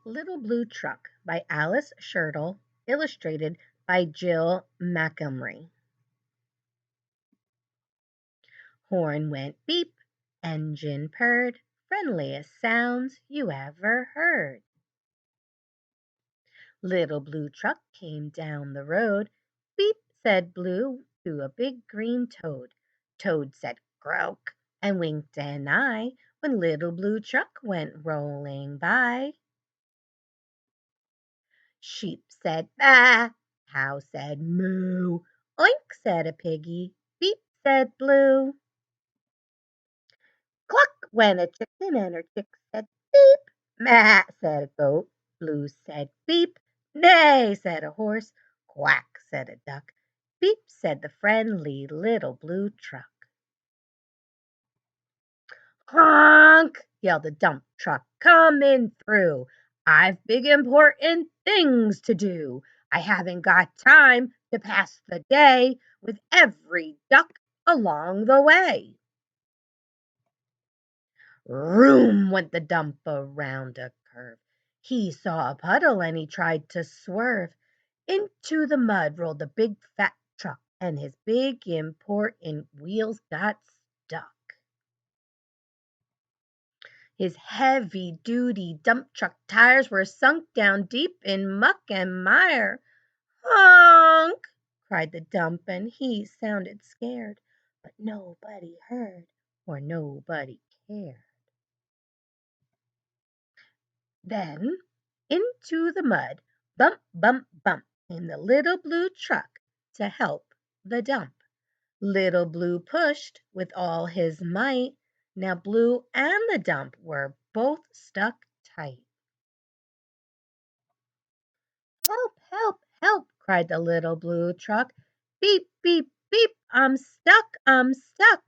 Little Blue Truck by Alice Schertle, illustrated by Jill McElmurray. Horn went beep, engine purred, friendliest sounds you ever heard. Little Blue Truck came down the road. Beep, said Blue to a big green toad. Toad said croak and winked an eye when Little Blue Truck went rolling by. Sheep said "Baa," cow said "Moo," oink said a piggy, beep said Blue. Cluck went a chicken and her chick said beep. Ma said a goat, Blue said beep. Neigh said a horse, quack said a duck, beep said the friendly Little Blue Truck. Honk! Yelled the dump truck coming through. I've big important things to do. I haven't got time to pass the day with every duck along the way. Room went the dump around a curve. He saw a puddle and he tried to swerve. Into the mud rolled the big fat truck, and his big important wheels got stuck. His heavy-duty dump truck tires were sunk down deep in muck and mire. "Honk!" cried the dump, and he sounded scared, but nobody heard or nobody cared. Then into the mud, bump, bump, bump, came the Little Blue Truck to help the dump. Little Blue pushed with all his might. Now Blue and the dump were both stuck tight. "Help, help, help!" cried the Little Blue Truck. "Beep, beep, beep! I'm stuck, I'm stuck!"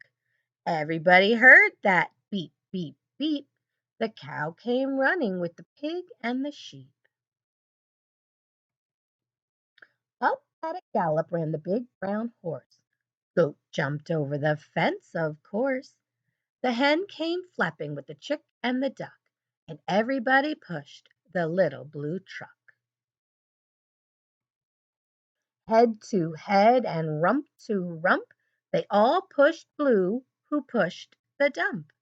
Everybody heard that beep, beep, beep. The cow came running with the pig and the sheep. Up at a gallop ran the big brown horse. Goat jumped over the fence, of course. The hen came flapping with the chick and the duck, and everybody pushed the Little Blue Truck. Head to head and rump to rump, they all pushed Blue, who pushed the dump.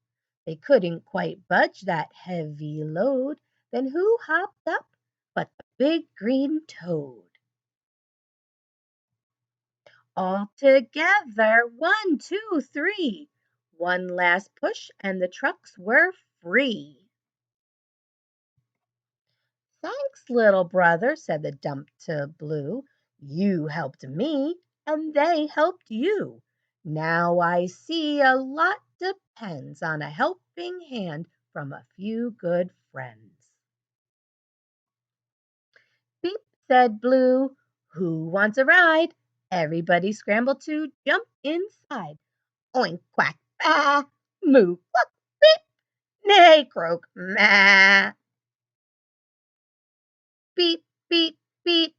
They couldn't quite budge that heavy load. Then who hopped up but the big green toad? All together, 1, 2, 3. One last push and the trucks were free. "Thanks, little brother," said the dump to Blue. "You helped me, and they helped you. Now I see a lot depends on a helping hand from a few good friends." Beep, said Blue. "Who wants a ride?" Everybody scrambled to jump inside. Oink, quack, baa, moo, cluck, beep, neigh, croak, ma. Beep, beep, beep,